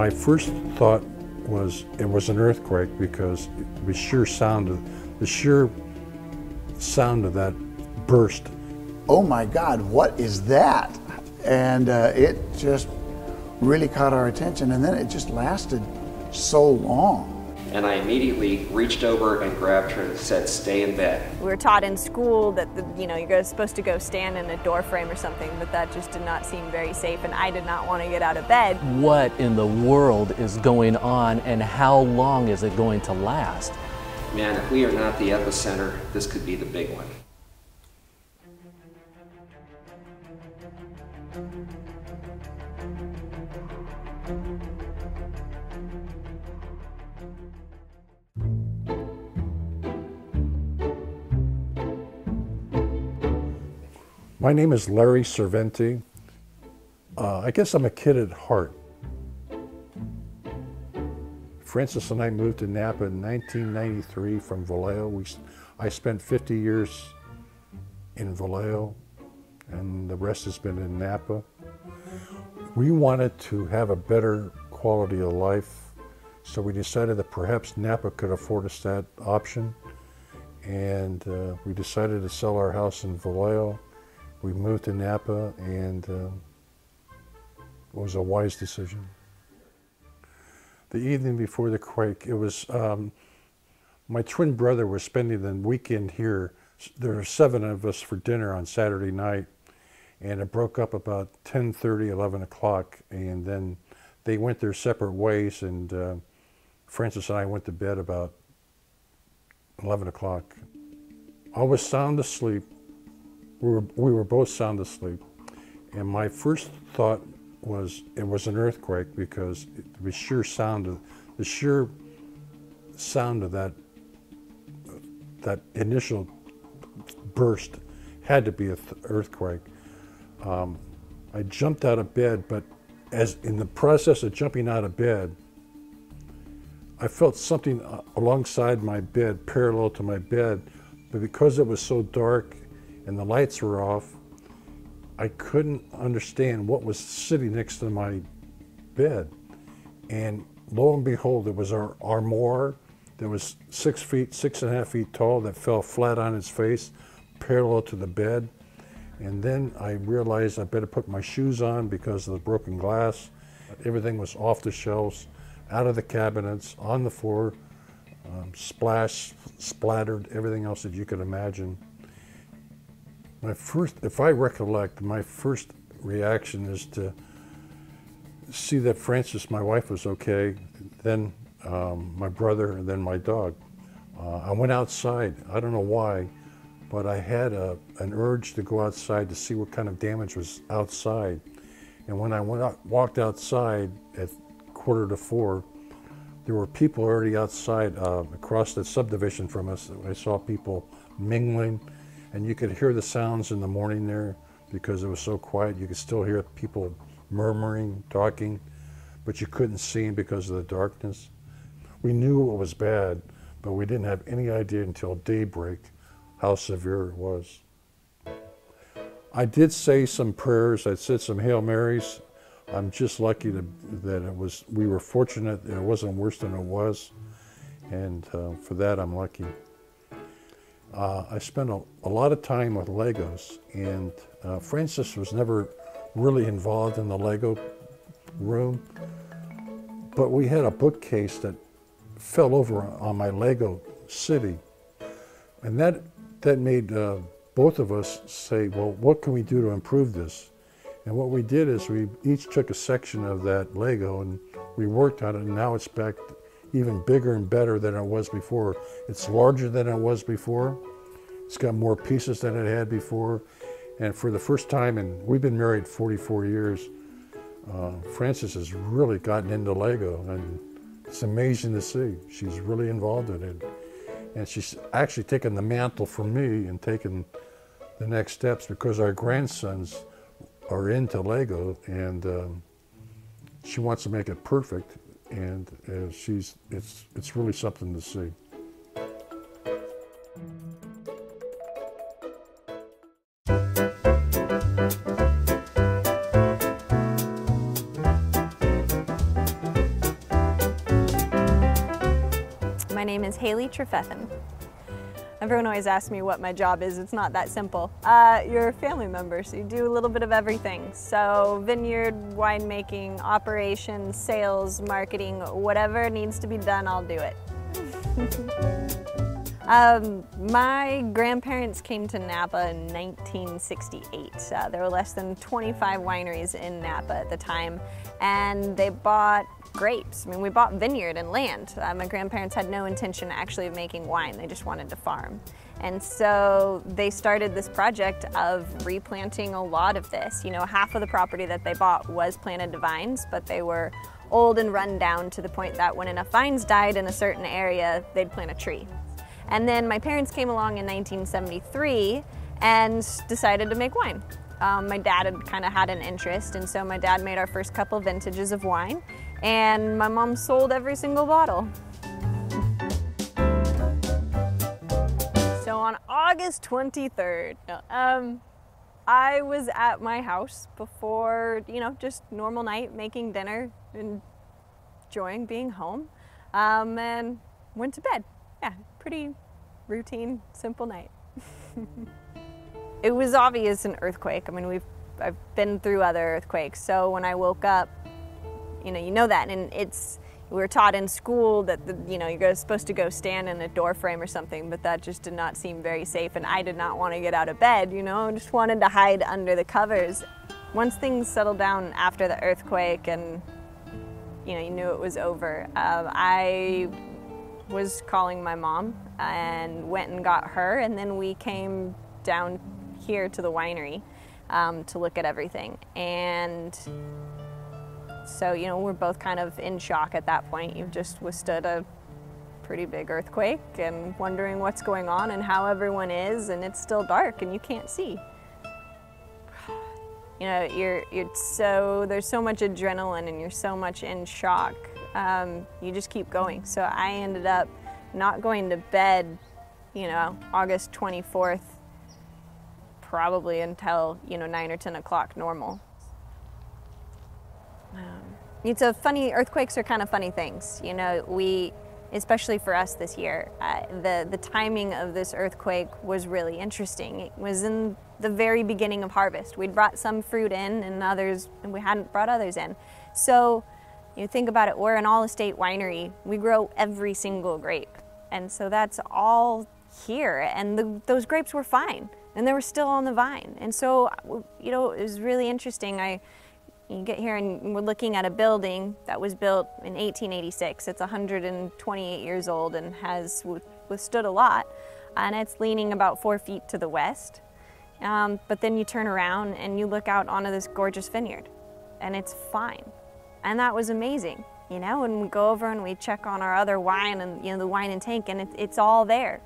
My first thought was it was an earthquake because the sheer sound of that burst. Oh my God, what is that? And it just really caught our attention, and then it just lasted so long. And I immediately reached over and grabbed her and said, "Stay in bed." We were taught in school that you're supposed to go stand in a door frame or something, but that just did not seem very safe, and I did not want to get out of bed. What in the world is going on, and how long is it going to last? Man, if we are not the epicenter, this could be the big one. My name is Larry Cerventi. I guess I'm a kid at heart. Francis and I moved to Napa in 1993 from Vallejo. I spent 50 years in Vallejo, and the rest has been in Napa. We wanted to have a better quality of life, so we decided that perhaps Napa could afford us that option, and we decided to sell our house in Vallejo. We moved to Napa, and it was a wise decision. The evening before the quake, it was, my twin brother was spending the weekend here. There were 7 of us for dinner on Saturday night, and it broke up about 10:30, 11 o'clock, and then they went their separate ways, and Francis and I went to bed about 11 o'clock. I was sound asleep. We were both sound asleep, and my first thought was it was an earthquake because the sheer sound of that initial burst had to be an earthquake. I jumped out of bed, but as in the process of jumping out of bed, I felt something alongside my bed, parallel to my bed, but because it was so dark and the lights were off, I couldn't understand what was sitting next to my bed. And lo and behold, it was our armoire that was 6.5 feet tall, that fell flat on its face, parallel to the bed. And then I realized I better put my shoes on because of the broken glass. Everything was off the shelves, out of the cabinets, on the floor, splashed, splattered, everything else that you could imagine. If I recollect, my first reaction is to see that Francis, my wife, was okay, then my brother, and then my dog. I went outside. I don't know why, but I had an urge to go outside to see what kind of damage was outside. And when I walked outside at 3:45, there were people already outside across the subdivision from us. I saw people mingling. And you could hear the sounds in the morning there because it was so quiet. You could still hear people murmuring, talking, but you couldn't see them because of the darkness. We knew it was bad, but we didn't have any idea until daybreak how severe it was. I did say some prayers. I said some Hail Marys. I'm just lucky that we were fortunate that it wasn't worse than it was. And for that, I'm lucky. I spent a lot of time with Legos, and Francis was never really involved in the Lego room, but we had a bookcase that fell over on my Lego city, and that made both of us say, well, what can we do to improve this? And what we did is we each took a section of that Lego and we worked on it, and now it's back even bigger and better than it was before. It's larger than it was before. It's got more pieces than it had before. And for the first time, and we've been married 44 years, Frances has really gotten into Lego, and it's amazing to see. She's really involved in it. And she's actually taken the mantle from me and taken the next steps because our grandsons are into Lego, and she wants to make it perfect. And it's really something to see. My name is Haley Trefethen. Everyone always asks me what my job is. It's not that simple. You're a family member, so you do a little bit of everything. So vineyard, winemaking, operations, sales, marketing, whatever needs to be done, I'll do it. My grandparents came to Napa in 1968. There were less than 25 wineries in Napa at the time, and they bought grapes. I mean, we bought vineyard and land. My grandparents had no intention actually of making wine. They just wanted to farm. And so they started this project of replanting a lot of this. You know, half of the property that they bought was planted to vines, but they were old and run down to the point that when enough vines died in a certain area, they'd plant a tree. And then my parents came along in 1973 and decided to make wine. My dad had kind of had an interest, and so my dad made our first couple vintages of wine, and my mom sold every single bottle. So on August 23rd, I was at my house before, you know, just normal night, making dinner, enjoying being home, and went to bed. Yeah, pretty routine, simple night. It was obvious an earthquake. I mean, I've been through other earthquakes, so when I woke up, you know that, and we were taught in school that you're supposed to go stand in a door frame or something, but that just did not seem very safe, and I did not want to get out of bed. I just wanted to hide under the covers. Once things settled down after the earthquake, and you knew it was over, I was calling my mom and went and got her, and then we came down here to the winery to look at everything. And so, we're both kind of in shock at that point. You've just withstood a pretty big earthquake and wondering what's going on and how everyone is, and it's still dark and you can't see. There's so much adrenaline and you're so much in shock. You just keep going. So I ended up not going to bed, August 24th, probably until, 9 or 10 o'clock normal. It's a funny, earthquakes are kind of funny things. Especially for us this year, the timing of this earthquake was really interesting. It was in the very beginning of harvest. We'd brought some fruit in and we hadn't brought others in. So you think about it, we're an all-estate winery. We grow every single grape. And so that's all here. And those grapes were fine. And they were still on the vine. And so, it was really interesting. You get here and we're looking at a building that was built in 1886. It's 128 years old and has withstood a lot. And it's leaning about 4 feet to the west. But then you turn around and you look out onto this gorgeous vineyard. And it's fine. And that was amazing. When we go over and we check on our other wine and, the wine and tank, and it's all there.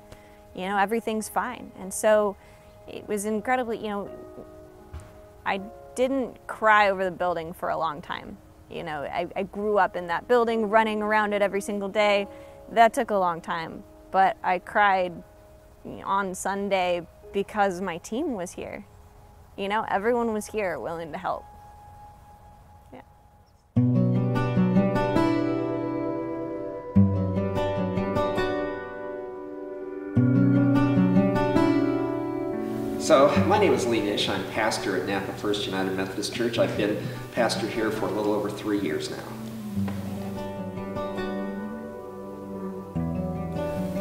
Everything's fine. And so it was incredibly, I didn't cry over the building for a long time. I grew up in that building, running around it every single day. That took a long time. But I cried on Sunday because my team was here. Everyone was here willing to help. Yeah. So my name is Lee Nish. I'm pastor at Napa First United Methodist Church. I've been pastor here for a little over 3 years now.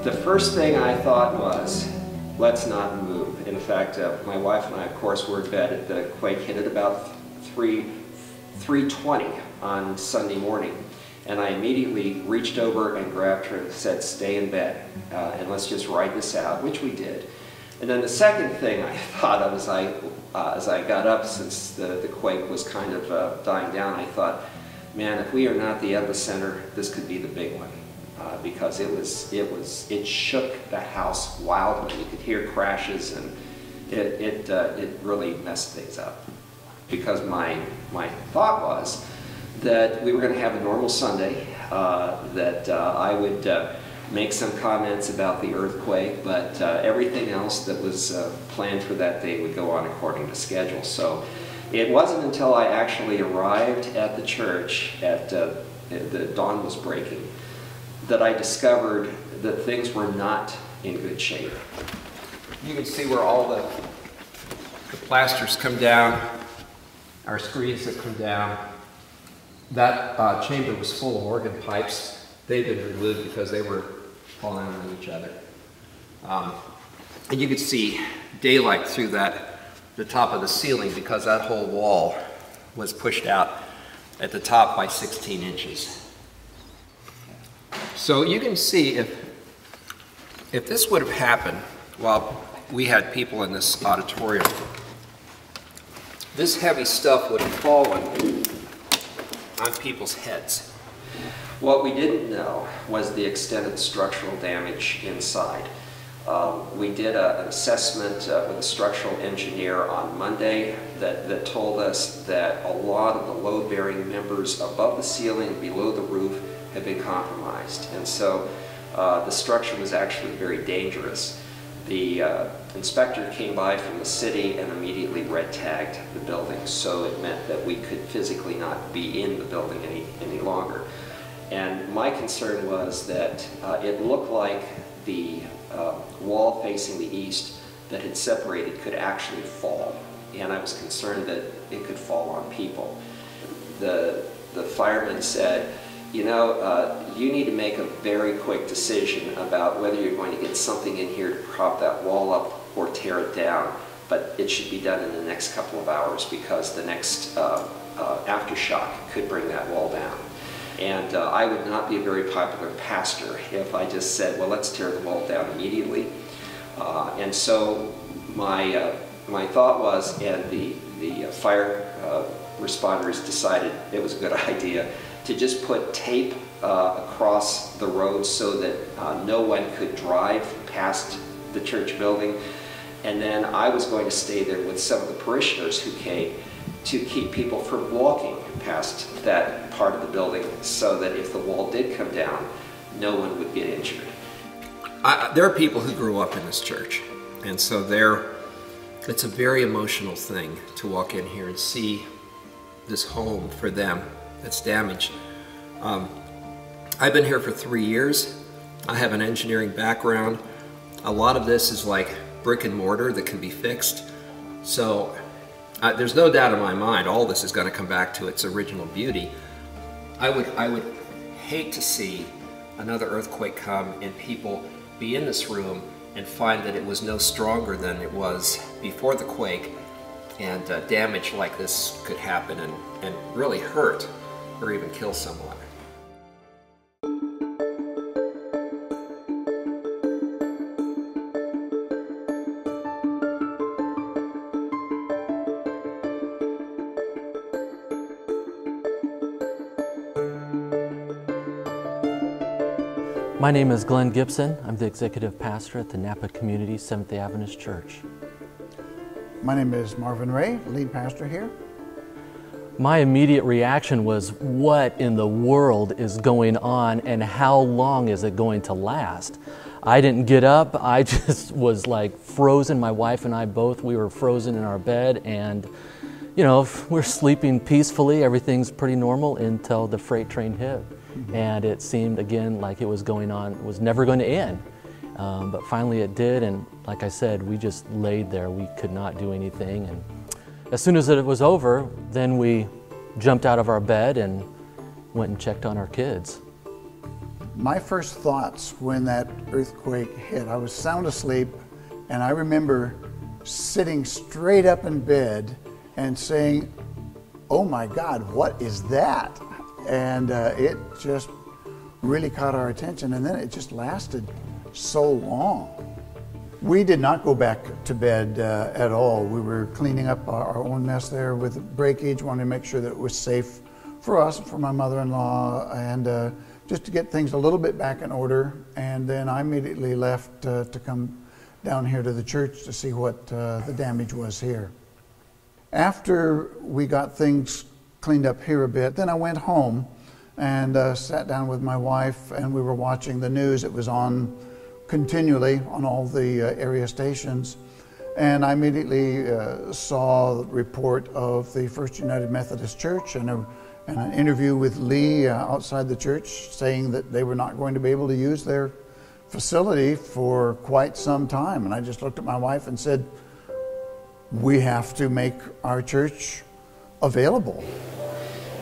The first thing I thought was, let's not move. In fact, my wife and I, of course, were in bed. The quake hit at about 3:20 on Sunday morning. And I immediately reached over and grabbed her and said, stay in bed, and let's just ride this out, which we did. And then the second thing I thought of as I got up, since the quake was kind of dying down, I thought, man, if we are not the epicenter, this could be the big one, because it shook the house wildly. You could hear crashes, and it really messed things up. Because my thought was that we were going to have a normal Sunday, that I would make some comments about the earthquake, but everything else that was planned for that day would go on according to schedule. So it wasn't until I actually arrived at the church the dawn was breaking that I discovered that things were not in good shape. You can see where all the plasters come down, our screens have come down. That chamber was full of organ pipes. They've been removed because they were falling on each other. And you could see daylight through the top of the ceiling because that whole wall was pushed out at the top by 16 inches. So you can see if this would have happened while we had people in this auditorium, this heavy stuff would have fallen on people's heads. What we didn't know was the extent of the structural damage inside. We did an assessment with a structural engineer on Monday that told us that a lot of the load-bearing members above the ceiling, below the roof, had been compromised. And so the structure was actually very dangerous. The inspector came by from the city and immediately red tagged the building, so it meant that we could physically not be in the building any longer. And my concern was that it looked like the wall facing the east that had separated could actually fall, and I was concerned that it could fall on people. The fireman said, you know, you need to make a very quick decision about whether you're going to get something in here to prop that wall up or tear it down, but it should be done in the next couple of hours because the next aftershock could bring that wall down. And I would not be a very popular pastor if I just said, well, let's tear the wall down immediately. And so my thought was, and the fire responders decided it was a good idea to just put tape across the road so that no one could drive past the church building. And then I was going to stay there with some of the parishioners who came to keep people from walking past that part of the building so that if the wall did come down, no one would get injured. There are people who grew up in this church, and so it's a very emotional thing to walk in here and see this home for them that's damaged. I've been here for 3 years. I have an engineering background. A lot of this is like brick and mortar that can be fixed. So there's no doubt in my mind all this is going to come back to its original beauty. I would hate to see another earthquake come and people be in this room and find that it was no stronger than it was before the quake, and damage like this could happen and really hurt or even kill someone. My name is Glenn Gibson. I'm the executive pastor at the Napa Community Seventh-day Adventist Church. My name is Marvin Ray, lead pastor here. My immediate reaction was, what in the world is going on and how long is it going to last? I didn't get up. I just was like frozen. My wife and I both, we were frozen in our bed, and you know, we're sleeping peacefully. Everything's pretty normal until the freight train hit. And it seemed again like it was going on, it was never going to end. But finally it did, and like I said, we just laid there. We could not do anything. And as soon as it was over, then we jumped out of our bed and went and checked on our kids. My first thoughts when that earthquake hit, I was sound asleep, and I remember sitting straight up in bed and saying, oh my God, what is that? And it just really caught our attention, and then it just lasted so long. We did not go back to bed at all. We were cleaning up our own mess there with breakage, wanting to make sure that it was safe for us, for my mother-in-law, and just to get things a little bit back in order. And then I immediately left to come down here to the church to see what the damage was here. After we got things cleaned up here a bit, then I went home and sat down with my wife, and we were watching the news. It was on continually on all the area stations, and I immediately saw the report of the First United Methodist Church and an interview with Lee outside the church saying that they were not going to be able to use their facility for quite some time. And I just looked at my wife and said, we have to make our church available.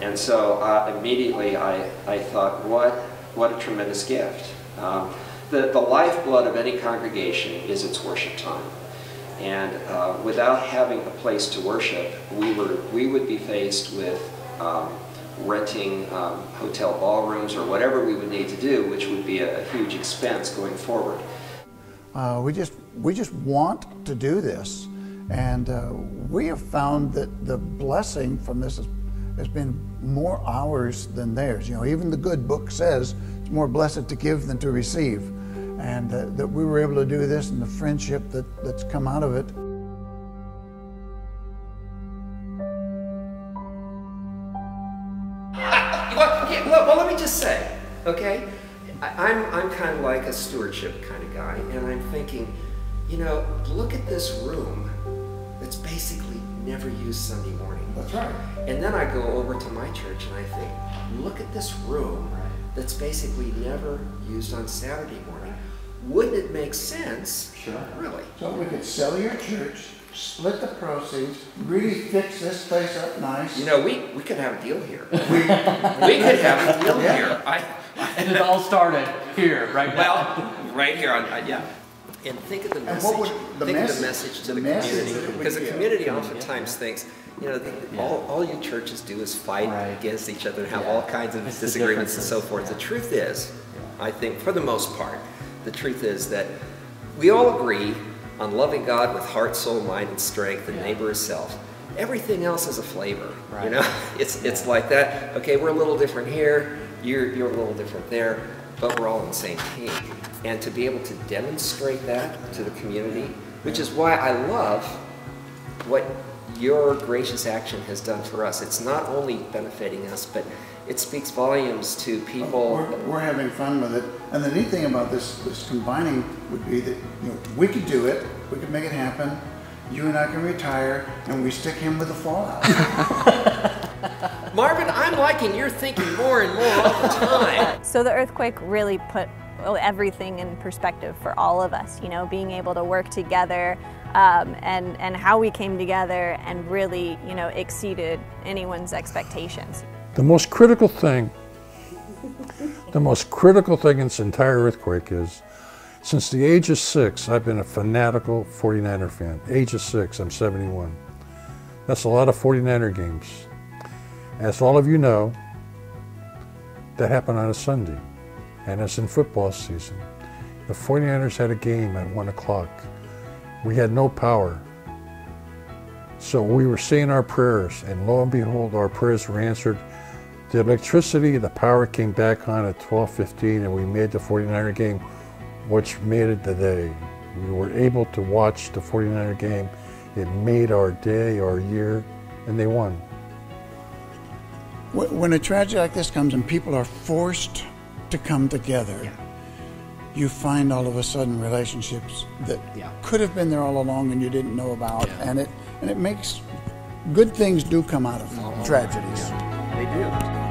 And so immediately I thought, what a tremendous gift. The lifeblood of any congregation is its worship time. And without having a place to worship, we would be faced with renting hotel ballrooms or whatever we would need to do, which would be a huge expense going forward. We just want to do this, and we have found that the blessing from this has been more ours than theirs. You know, even the good book says it's more blessed to give than to receive, and that we were able to do this, and the friendship that's come out of it. Well, let me just say, okay, I'm kind of like a stewardship kind of guy, and I'm thinking, you know, look at this room that's basically never used Sunday morning. That's right. And then I go over to my church and I think, look at this room that's basically never used on Saturday morning. Wouldn't it make sense? Sure. Really? So we could sell your church, split the proceeds, really fix this place up nice. You know, we could have a deal here. we could have a deal here. And it all started here, right now. Well, right here on, yeah. And think of the message. Think of the message to the community, because the community oftentimes thinks, you know, all you churches do is fight against each other and have all kinds of disagreements and so forth. The truth is, I think, for the most part, the truth is that we all agree on loving God with heart, soul, mind, and strength, and neighbor as self. Everything else is a flavor, you know? It's like that. Okay, we're a little different here. You're a little different there, but we're all on the same team. And to be able to demonstrate that to the community, which is why I love what your gracious action has done for us. It's not only benefiting us, but it speaks volumes to people. We're having fun with it. And the neat thing about this combining would be that, you know, we could do it, we could make it happen. You and I can retire, and we stick him with the fallout. Marvin, I'm liking your thinking more and more all the time. So the earthquake really put everything in perspective for all of us, you know, being able to work together and how we came together and really, you know, exceeded anyone's expectations. The most critical thing in this entire earthquake is, since the age of 6, I've been a fanatical 49er fan. Age of 6, I'm 71. That's a lot of 49er games. As all of you know, that happened on a Sunday, and it's in football season. The 49ers had a game at 1 o'clock. We had no power. So we were saying our prayers, and lo and behold, our prayers were answered. The electricity, the power came back on at 12:15, and we made the 49er game, which made it the day. We were able to watch the 49er game. It made our day, our year, and they won. When a tragedy like this comes and people are forced to come together, you find all of a sudden relationships that could have been there all along and you didn't know about, and it makes good things do come out of tragedies. They do.